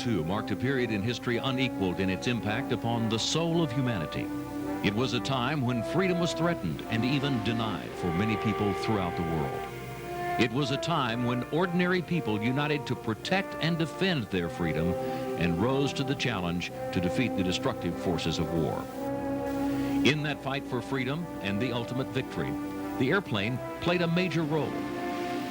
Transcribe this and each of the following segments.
II marked a period in history unequaled in its impact upon the soul of humanity. It was a time when freedom was threatened and even denied for many people throughout the world. It was a time when ordinary people united to protect and defend their freedom and rose to the challenge to defeat the destructive forces of war. In that fight for freedom and the ultimate victory, the airplane played a major role.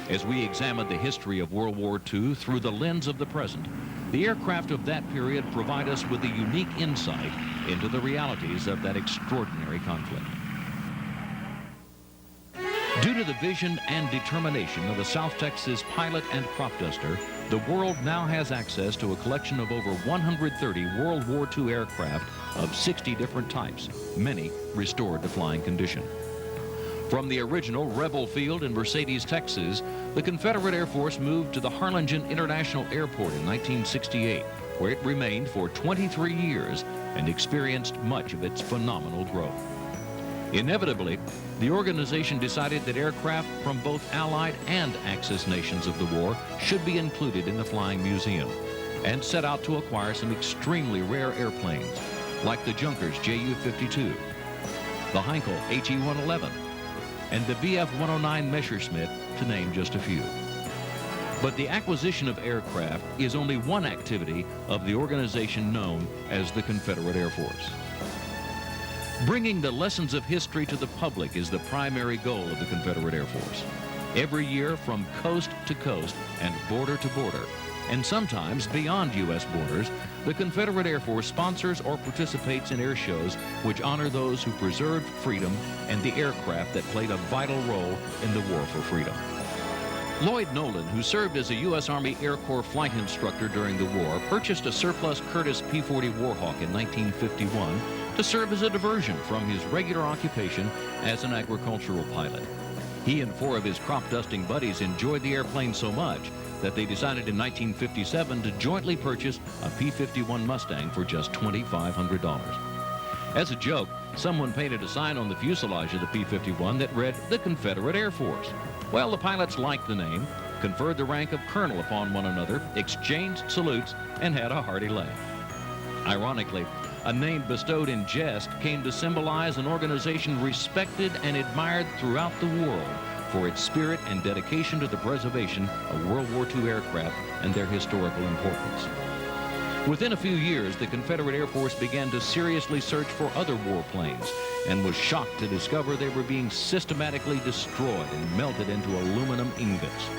As we examine the history of World War II through the lens of the present, the aircraft of that period provide us with a unique insight into the realities of that extraordinary conflict. Due to the vision and determination of a South Texas pilot and crop duster, the world now has access to a collection of over 130 World War II aircraft of 60 different types, many restored to flying condition. From the original Rebel Field in Mercedes, Texas, the Confederate Air Force moved to the Harlingen International Airport in 1968, where it remained for 23 years and experienced much of its phenomenal growth. Inevitably, the organization decided that aircraft from both Allied and Axis nations of the war should be included in the Flying Museum, and set out to acquire some extremely rare airplanes, like the Junkers Ju-52, the Heinkel HE-111, and the Bf-109 Messerschmitt, to name just a few. But the acquisition of aircraft is only one activity of the organization known as the Confederate Air Force. Bringing the lessons of history to the public is the primary goal of the Confederate Air Force. Every year, from coast to coast and border to border, and sometimes beyond U.S. borders, the Confederate Air Force sponsors or participates in air shows which honor those who preserved freedom and the aircraft that played a vital role in the war for freedom. Lloyd Nolan, who served as a U.S. Army Air Corps flight instructor during the war, purchased a surplus Curtiss P-40 Warhawk in 1951 to serve as a diversion from his regular occupation as an agricultural pilot. He and 4 of his crop dusting buddies enjoyed the airplane so much that they decided in 1957 to jointly purchase a P-51 Mustang for just $2,500. As a joke, someone painted a sign on the fuselage of the P-51 that read, "The Confederate Air Force." Well, the pilots liked the name, conferred the rank of colonel upon one another, exchanged salutes, and had a hearty laugh. Ironically, a name bestowed in jest came to symbolize an organization respected and admired throughout the world for its spirit and dedication to the preservation of World War II aircraft and their historical importance. Within a few years, the Confederate Air Force began to seriously search for other warplanes and was shocked to discover they were being systematically destroyed and melted into aluminum ingots.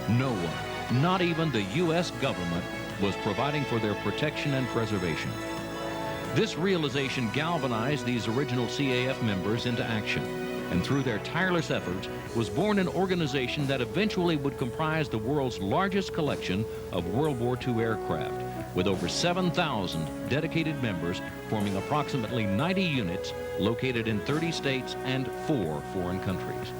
No one, not even the U.S. government, was providing for their protection and preservation. This realization galvanized these original CAF members into action, and through their tireless efforts was born an organization that eventually would comprise the world's largest collection of World War II aircraft, with over 7,000 dedicated members forming approximately 90 units located in 30 states and 4 foreign countries.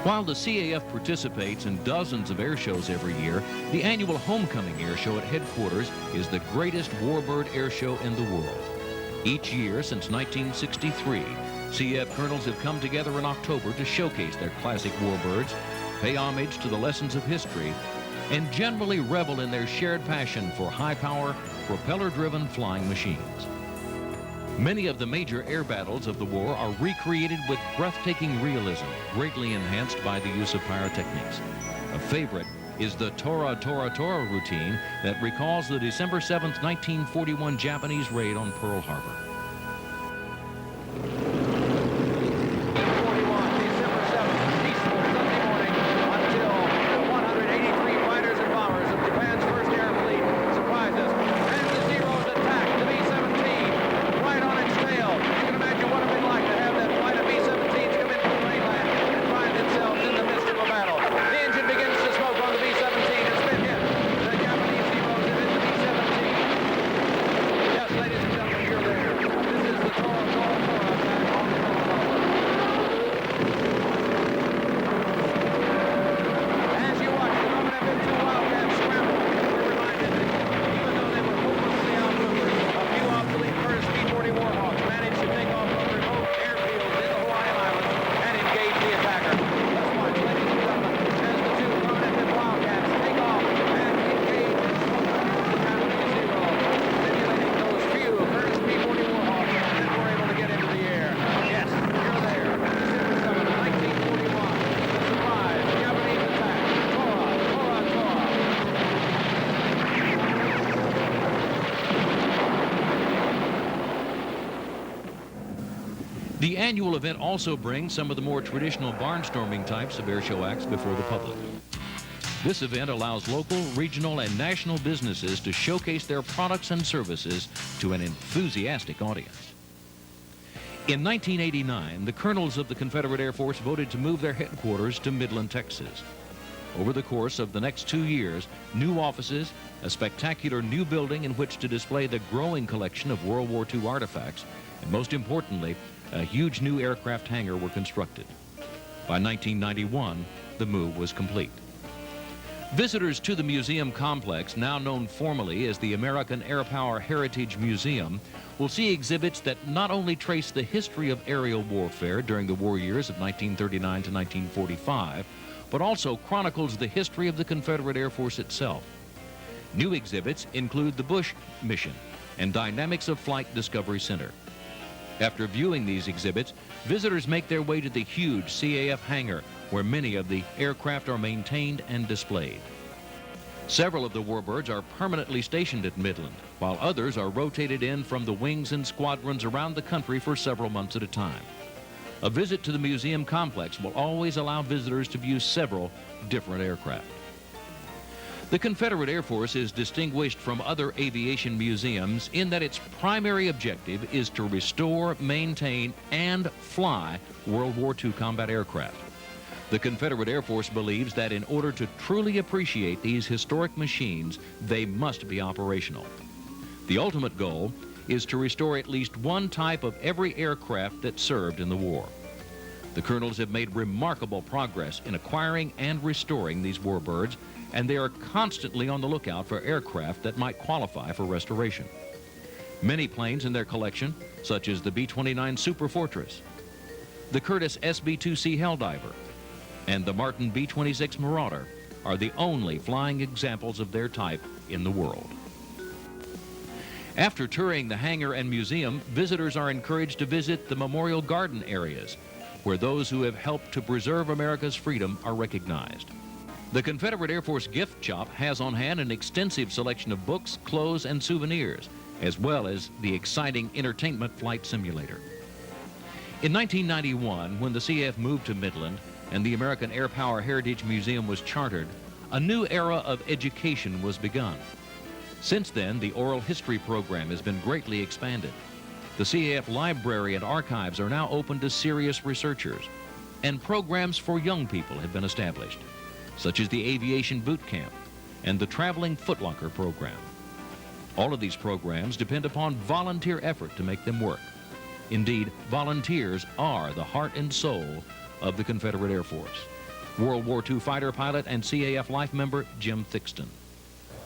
While the CAF participates in dozens of air shows every year, the annual Homecoming Air Show at headquarters is the greatest warbird air show in the world. Each year since 1963, CAF colonels have come together in October to showcase their classic warbirds, pay homage to the lessons of history, and generally revel in their shared passion for high-power, propeller-driven flying machines. Many of the major air battles of the war are recreated with breathtaking realism, greatly enhanced by the use of pyrotechnics. A favorite is the Tora Tora Tora routine that recalls the December 7th, 1941 Japanese raid on Pearl Harbor. Ladies and gentlemen, you're there. The annual event also brings some of the more traditional barnstorming types of airshow acts before the public. This event allows local, regional, and national businesses to showcase their products and services to an enthusiastic audience. In 1989, the colonels of the Confederate Air Force voted to move their headquarters to Midland, Texas. Over the course of the next 2 years, new offices, a spectacular new building in which to display the growing collection of World War II artifacts, and most importantly, a huge new aircraft hangar were constructed. By 1991, the move was complete. Visitors to the museum complex, now known formally as the American Air Power Heritage Museum, will see exhibits that not only trace the history of aerial warfare during the war years of 1939 to 1945, but also chronicles the history of the Confederate Air Force itself. New exhibits include the Bush mission and Dynamics of Flight Discovery Center. After viewing these exhibits, visitors make their way to the huge CAF hangar, where many of the aircraft are maintained and displayed. Several of the warbirds are permanently stationed at Midland, while others are rotated in from the wings and squadrons around the country for several months at a time. A visit to the museum complex will always allow visitors to view several different aircraft. The Confederate Air Force is distinguished from other aviation museums in that its primary objective is to restore, maintain, and fly World War II combat aircraft. The Confederate Air Force believes that in order to truly appreciate these historic machines, they must be operational. The ultimate goal is to restore at least one type of every aircraft that served in the war. The colonels have made remarkable progress in acquiring and restoring these warbirds, and they are constantly on the lookout for aircraft that might qualify for restoration. Many planes in their collection, such as the B-29 Super Fortress, the Curtiss SB-2C Helldiver, and the Martin B-26 Marauder, are the only flying examples of their type in the world. After touring the hangar and museum, visitors are encouraged to visit the Memorial Garden areas, where those who have helped to preserve America's freedom are recognized. The Confederate Air Force gift shop has on hand an extensive selection of books, clothes, and souvenirs, as well as the exciting entertainment flight simulator. In 1991, when the CAF moved to Midland and the American Air Power Heritage Museum was chartered, a new era of education was begun. Since then, the oral history program has been greatly expanded. The CAF library and archives are now open to serious researchers, and programs for young people have been established, such as the Aviation Boot Camp and the Traveling Footlocker program. All of these programs depend upon volunteer effort to make them work. Indeed, volunteers are the heart and soul of the Confederate Air Force. World War II fighter pilot and CAF life member Jim Thixton.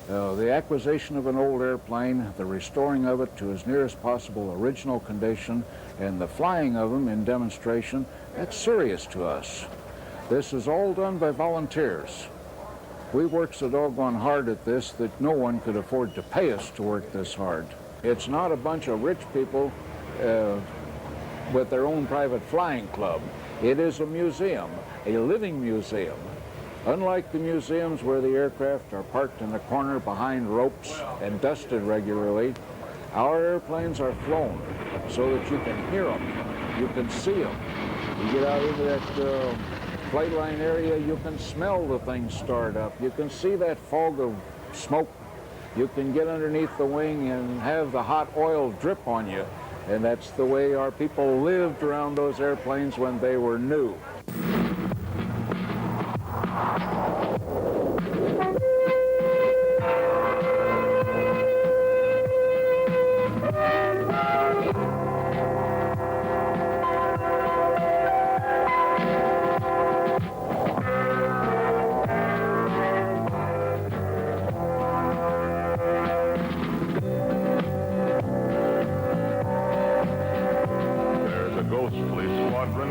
The acquisition of an old airplane, the restoring of it to as near as possible original condition, and the flying of them in demonstration, that's serious to us. This is all done by volunteers. We work so doggone hard at this that no one could afford to pay us to work this hard. It's not a bunch of rich people with their own private flying club. It is a museum, a living museum. Unlike the museums where the aircraft are parked in the corner behind ropes and dusted regularly, our airplanes are flown so that you can hear them, you can see them. You get out into that flight line area, you can smell the things start up. You can see that fog of smoke. You can get underneath the wing and have the hot oil drip on you. And that's the way our people lived around those airplanes when they were new.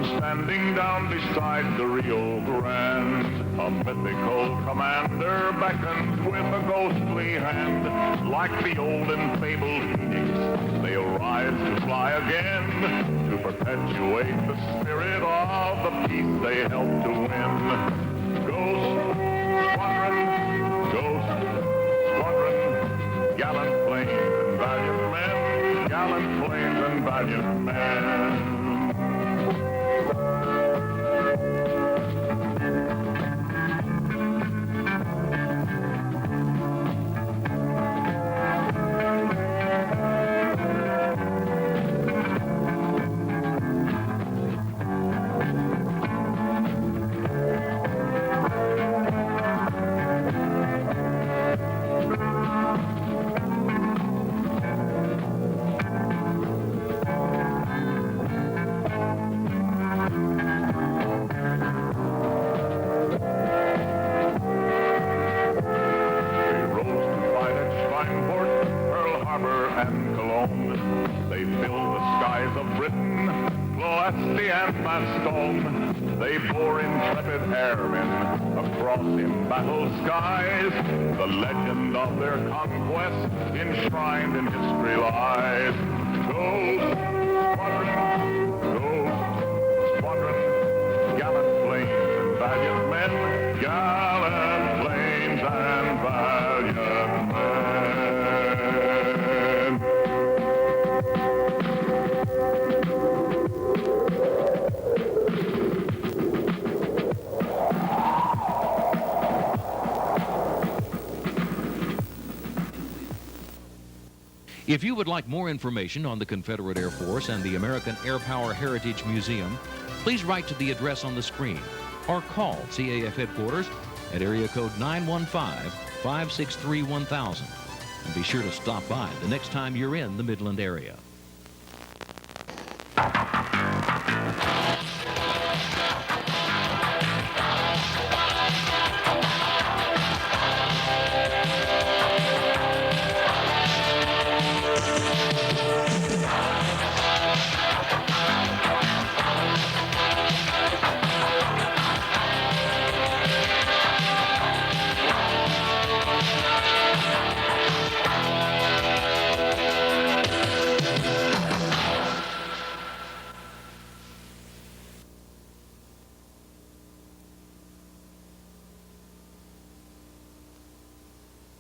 Standing down beside the Rio Grande, a mythical commander beckons with a ghostly hand. Like the old and fabled phoenix, they arise to fly again, to perpetuate the spirit of the peace they helped to win. Ghost Squadron, gallant planes and valiant men, gallant planes and valiant men. stone, they bore intrepid airmen across embattled skies. The legend of their conquest enshrined in history lies. Go, Squadron, go, Squadron, gallant flames and valiant men, gallant flames and valiant men. If you would like more information on the Confederate Air Force and the American Air Power Heritage Museum, please write to the address on the screen or call CAF headquarters at area code 915-563-1000. And be sure to stop by the next time you're in the Midland area.